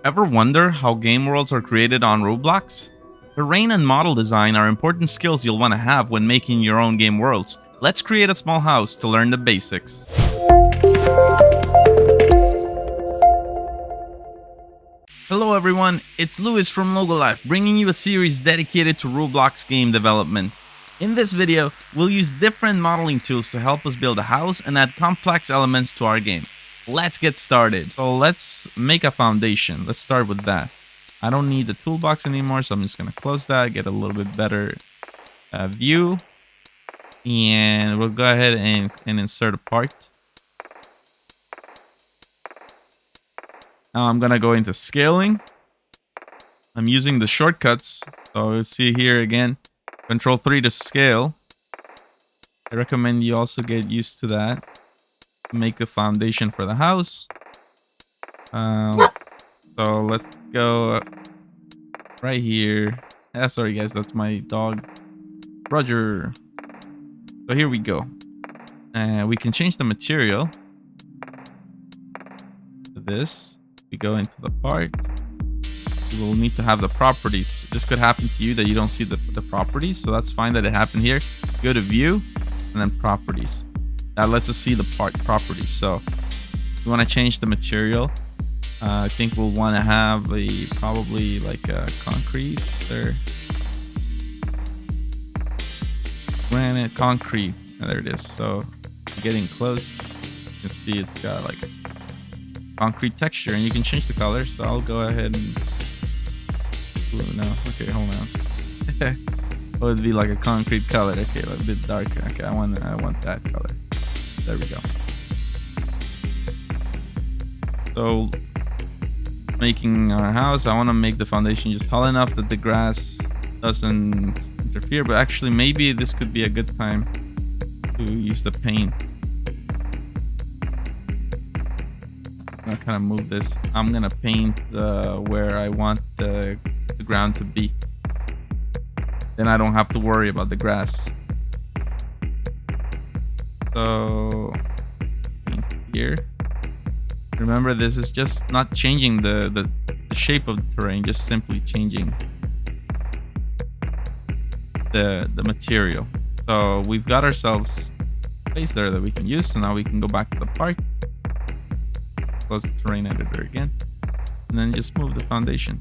Ever wonder how game worlds are created on Roblox? Terrain and model design are important skills you'll want to have when making your own game worlds. Let's create a small house to learn the basics. Hello everyone, it's Louis from LogoLife, bringing you a series dedicated to Roblox game development. In this video, we'll use different modeling tools to help us build a house and add complex elements to our game. Let's get started. So let's make a foundation. Let's start with that. I don't need the toolbox anymore, so I'm just going to close that, get a little bit better view. And we'll go ahead and insert a part. Now I'm going to go into scaling. I'm using the shortcuts. So you'll see here again, Control 3 to scale. I recommend you also get used to that. Make the foundation for the house. So let's go right here. Sorry guys, that's my dog, Roger. So here we go. And we can change the material to this. We go into the part. We will need to have the properties. This could happen to you that you don't see the properties, so that's fine that it happened here. Go to view and then properties. That lets us see the part properties. So we want to change the material. I think we'll want to have probably like a concrete or granite concrete. Oh, there it is. So getting close, you can see it's got like a concrete texture, and you can change the color. So I'll go ahead and no. Okay, hold on. It would be like a concrete color. Okay, a bit darker. Okay, I want that color. There we go. So making our house, I want to make the foundation just tall enough that the grass doesn't interfere, but actually maybe this could be a good time to use the paint. I'm gonna kind of move this. I'm gonna paint where I want the ground to be. Then I don't have to worry about the grass. So here, remember, this is just not changing the shape of the terrain, just simply changing the material. So we've got ourselves space there that we can use. So now we can go back to the part, close the terrain editor again, and then just move the foundation.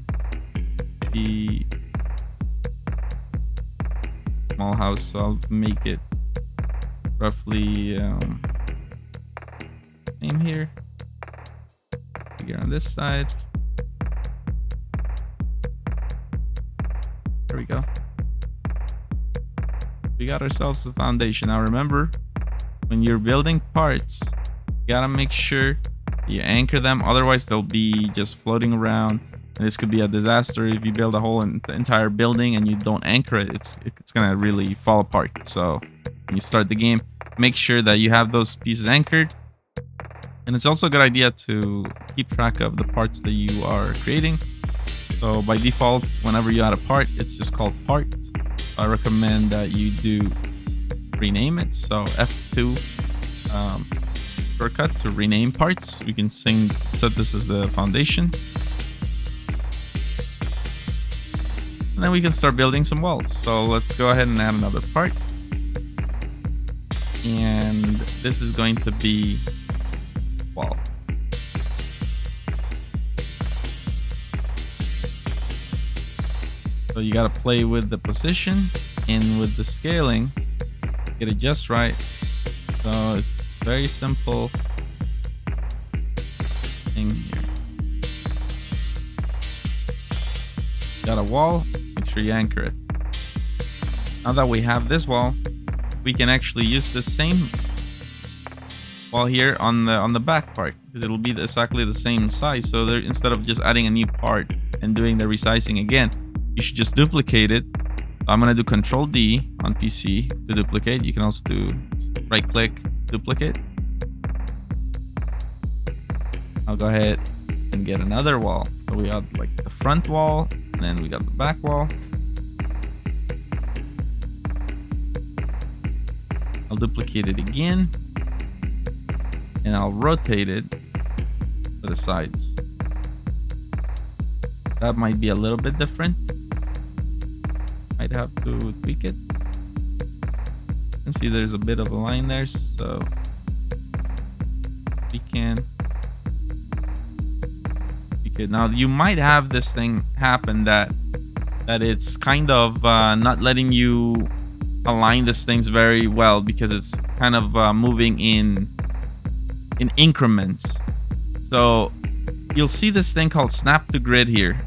The small house, so I'll make it roughly same here. Here on this side. There we go. We got ourselves a foundation. Now remember, when you're building parts, you gotta make sure you anchor them, otherwise they'll be just floating around, and this could be a disaster if you build a whole entire building and you don't anchor it. It's gonna really fall apart. So when you start the game, make sure that you have those pieces anchored. And it's also a good idea to keep track of the parts that you are creating. So by default, whenever you add a part, it's just called part. I recommend that you do rename it. So F2 shortcut to rename parts. We can set this as the foundation. And then we can start building some walls. So let's go ahead and add another part. And this is going to be wall. So you got to play with the position and with the scaling, get it just right. So it's very simple thing here. Got a wall, make sure you anchor it. Now that we have this wall, we can actually use the same wall here on the back part, because it'll be exactly the same size. So there, instead of just adding a new part and doing the resizing again, you should just duplicate it. I'm gonna do Control D on PC to duplicate. You can also do right click, duplicate. I'll go ahead and get another wall. So we have like the front wall, and then we got the back wall. I'll duplicate it again, and I'll rotate it to the sides. That might be a little bit different. Might have to tweak it. You can see there's a bit of a line there, so we can tweak it. Now you might have this thing happen that it's kind of not letting you align these things very well because it's kind of moving in increments. So you'll see this thing called snap to grid here.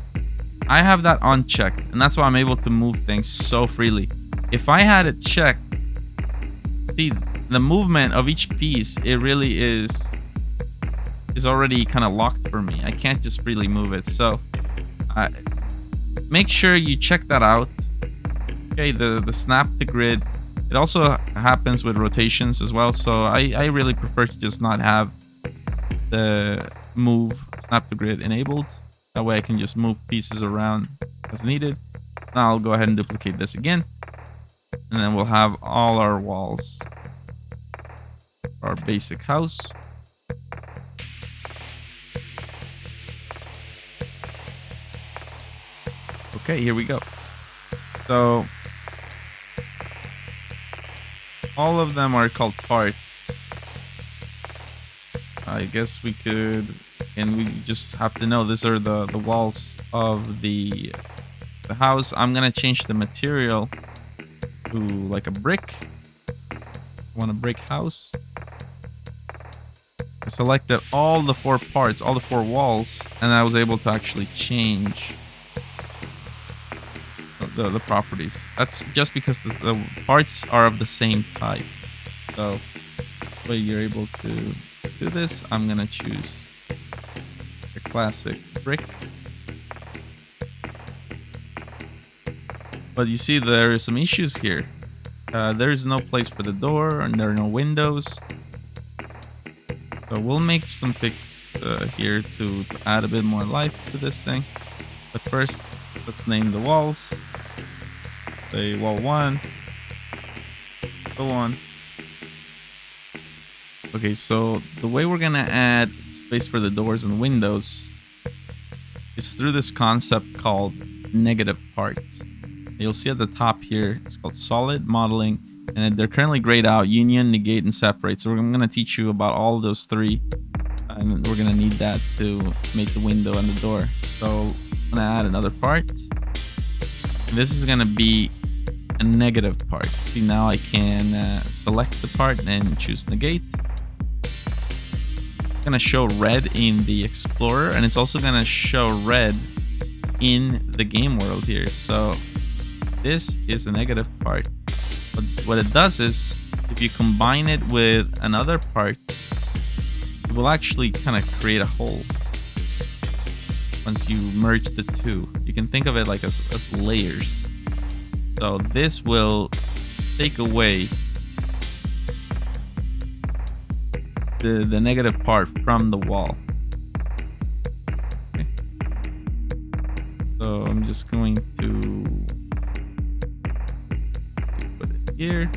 I have that unchecked, and that's why I'm able to move things so freely. If I had it checked, see the movement of each piece, it really is already kind of locked for me. I can't just freely move it. So make sure you check that out. Okay, the snap to grid. It also happens with rotations as well. So I really prefer to just not have the move snap to grid enabled. That way I can just move pieces around as needed. Now I'll go ahead and duplicate this again. And then we'll have all our walls. Our basic house. Okay, here we go. So all of them are called parts. I guess we could, and we just have to know these are the walls of the house. I'm gonna change the material to like a brick. I want a brick house. I selected all the 4 parts, all the 4 walls, and I was able to actually change the properties. That's just because the parts are of the same type. So the way you're able to do this, I'm gonna choose a classic brick. But you see there are some issues here. There is no place for the door, and there are no windows. So we'll make some fix here to add a bit more life to this thing. But first, let's name the walls. Say wall 1. So on. Okay, so the way we're gonna add space for the doors and windows is through this concept called negative parts. You'll see at the top here, it's called solid modeling, and they're currently grayed out: union, negate, and separate. So I'm gonna teach you about all of those 3, and we're gonna need that to make the window and the door. So I'm gonna add another part. And this is gonna be a negative part. See, now I can select the part and choose negate. It's gonna show red in the Explorer, and it's also gonna show red in the game world here. So this is a negative part. But what it does is, if you combine it with another part, it will actually kind of create a hole. Once you merge the 2, you can think of it like as layers. So this will take away the negative part from the wall. Okay. So I'm just going to put it here.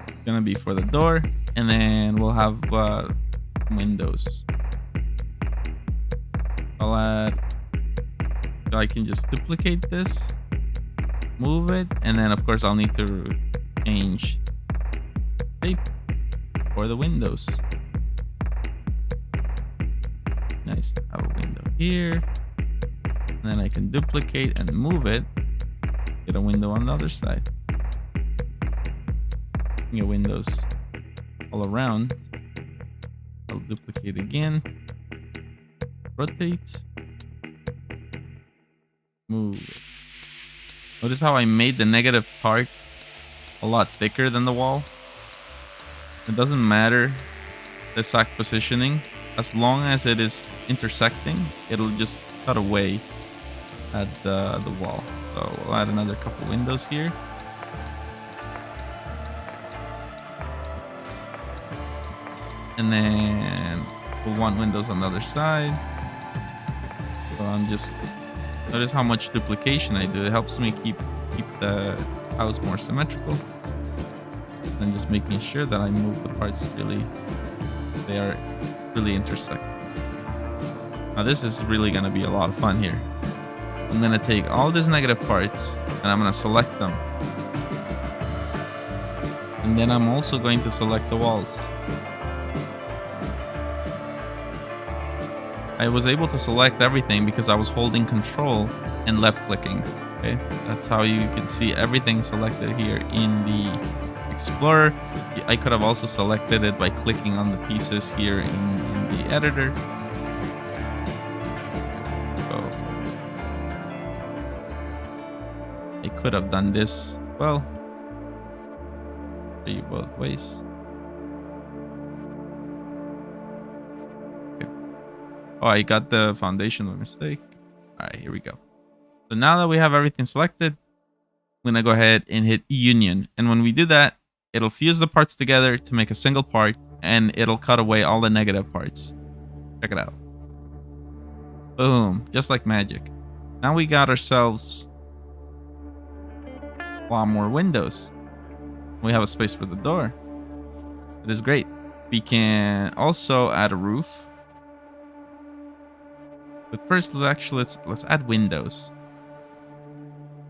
It's gonna be for the door, and then we'll have windows. I'll add, so I can just duplicate this, move it, and then of course I'll need to change shape for the windows. Nice, have a window here, and then I can duplicate and move it, get a window on the other side. Get windows all around. I'll duplicate again, rotate, move. Notice how I made the negative part a lot thicker than the wall. It doesn't matter the exact positioning, as long as it is intersecting, it'll just cut away at the wall. So we'll add another couple windows here. And then we'll want windows on the other side. So I'm just, notice how much duplication I do. It helps me keep the house more symmetrical. And just making sure that I move the parts really, they are really intersecting. Now this is really going to be a lot of fun here. I'm going to take all these negative parts and I'm going to select them. And then I'm also going to select the walls. I was able to select everything because I was holding control and left clicking. Okay, that's how you can see everything selected here in the Explorer. I could have also selected it by clicking on the pieces here in the editor. So I could have done this as well. Show you both ways. Okay. Oh, I got the foundation by mistake. All right, here we go. So now that we have everything selected, I'm going to go ahead and hit Union. And when we do that, it'll fuse the parts together to make a single part, and it'll cut away all the negative parts. Check it out. Boom. Just like magic. Now we got ourselves a lot more windows. We have a space for the door. It is great. We can also add a roof. But first, let's add windows.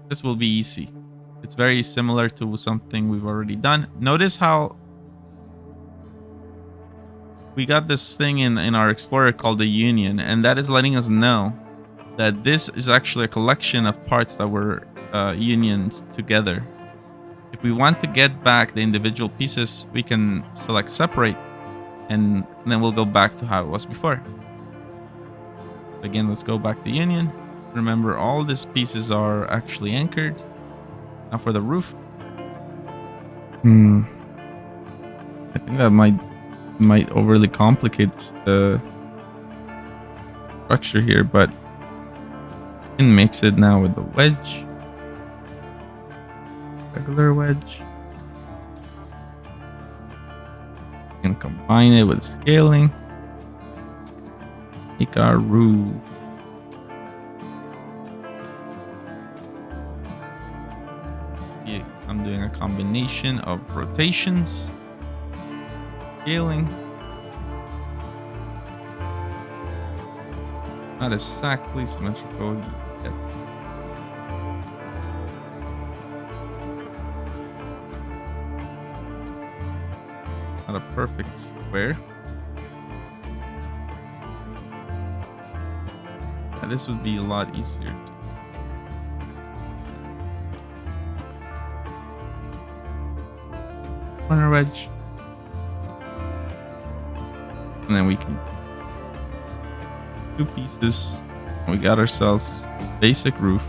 This will be easy. It's very similar to something we've already done. Notice how we got this thing in our Explorer called the Union, and that is letting us know that this is actually a collection of parts that were unions together. If we want to get back the individual pieces, we can select separate, and then we'll go back to how it was before. Again, let's go back to Union. Remember, all these pieces are actually anchored. Now for the roof. I think that might overly complicate the structure here, but we can mix it now with the wedge. Regular wedge. We can combine it with scaling. Make our roof. I'm doing a combination of rotations, scaling. Not exactly symmetrical yet. Not a perfect square. And this would be a lot easier. Corner wedge, and then we can two pieces, and we got ourselves a basic roof.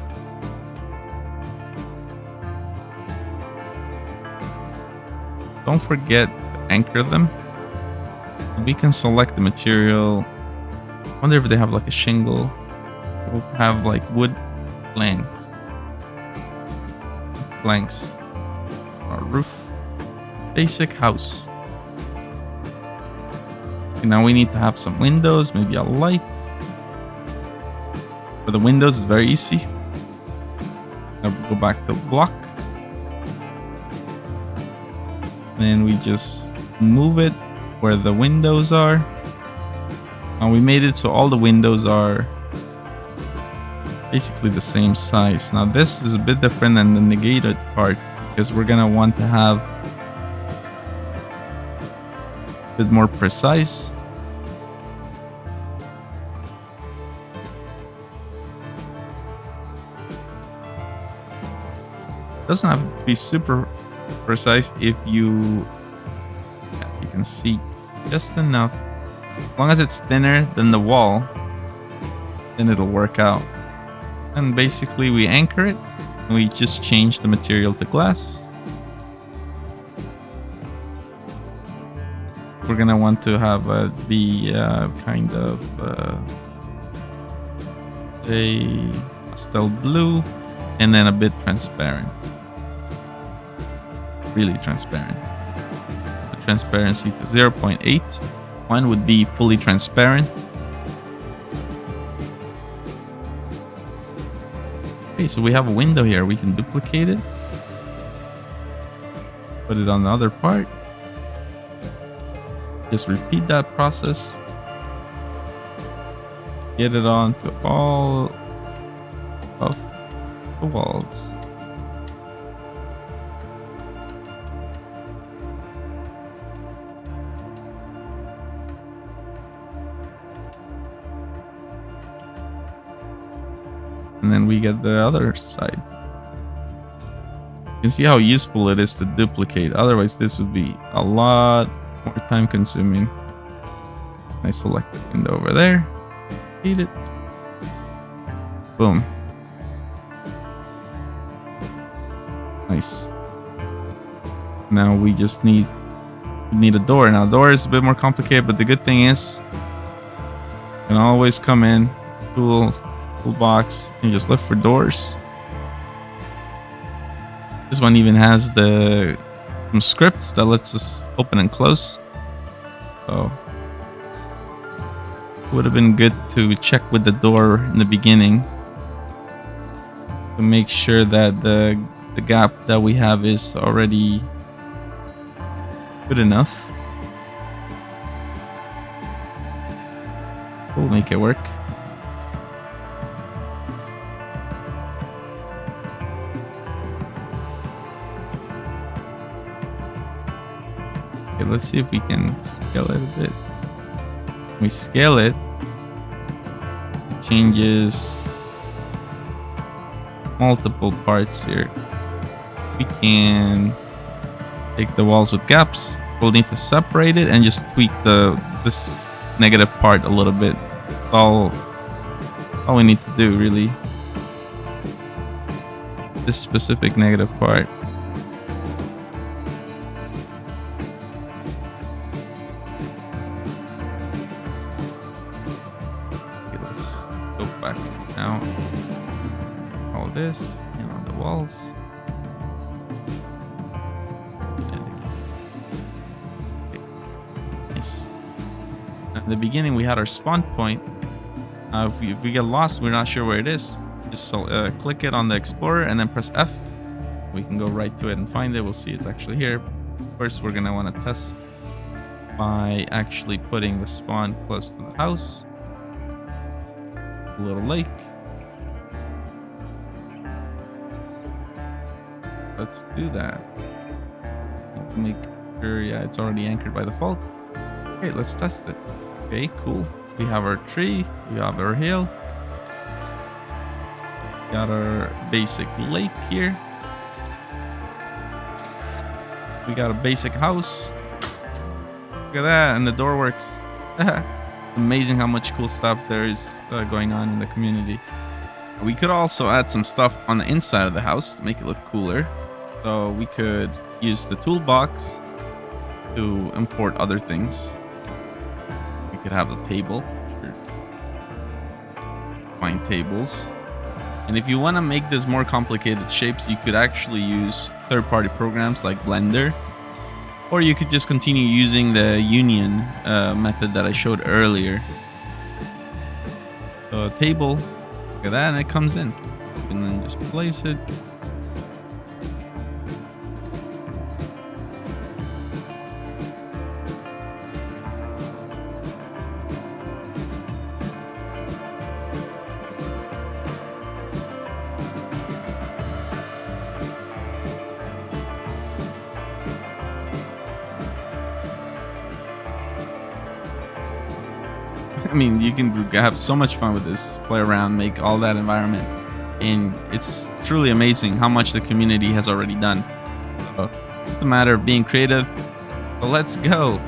Don't forget to anchor them. And we can select the material. I wonder if they have like a shingle. We'll have like wood planks. Our roof. Basic house. Okay, now we need to have some windows, maybe a light. For the windows, it's very easy. Now go back to block. And we just move it where the windows are. And we made it so all the windows are basically the same size. Now this is a bit different than the negated part because we're gonna want to have a bit more precise. Doesn't have to be super precise if you can see just enough. As long as it's thinner than the wall, then it'll work out. And basically we anchor it and we just change the material to glass. We're gonna want to have the kind of a pastel blue and then a bit transparent. Really transparent. The transparency to 0.8. One would be fully transparent. Okay, so we have a window here. We can duplicate it. Put it on the other part. Just repeat that process. get it onto all of the walls. And then we get the other side. You can see how useful it is to duplicate. Otherwise, this would be a lot more time consuming. I select the window over there. Feed it. Boom. Nice. Now we just need a door. Now, door is a bit more complicated, but the good thing is you can always come in, toolbox, and just look for doors. This one even has some scripts that lets us open and close. So it would have been good to check with the door in the beginning to make sure that the gap that we have is already good enough. We'll make it work. Okay, let's see if we can scale it a bit. When we scale it, it changes multiple parts here. We can take the walls with gaps. We'll need to separate it and just tweak this negative part a little bit. All we need to do, really. This specific negative part. Okay, let's go back now. All this and on the walls. In the beginning, we had our spawn point. If we get lost, we're not sure where it is. Just click it on the Explorer and then press F. We can go right to it and find it. We'll see it's actually here. First, we're going to want to test by actually putting the spawn close to the house. A little lake. Let's do that. Make sure, yeah, it's already anchored by default. Okay, let's test it. Okay, cool. We have our tree, we have our hill, got our basic lake here. We got a basic house. Look at that, and the door works. Amazing how much cool stuff there is going on in the community. We could also add some stuff on the inside of the house to make it look cooler. So we could use the toolbox to import other things. We could have a table. Sure. Find tables. And if you want to make this more complicated shapes, you could actually use third-party programs like Blender. Or you could just continue using the union method that I showed earlier. So a table, look at that, and it comes in. You can then just place it. I mean, you can have so much fun with this, play around, make all that environment, and it's truly amazing how much the community has already done. So it's just a matter of being creative. So let's go.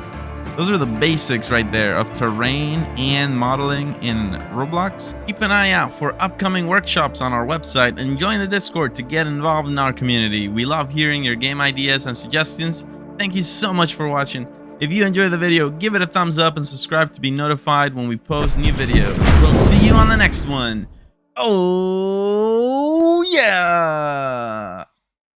Those are the basics right there of terrain and modeling in Roblox. Keep an eye out for upcoming workshops on our website and join the Discord to get involved in our community. We love hearing your game ideas and suggestions. Thank you so much for watching. If you enjoyed the video, give it a thumbs up and subscribe to be notified when we post new videos. We'll see you on the next one. Oh, yeah!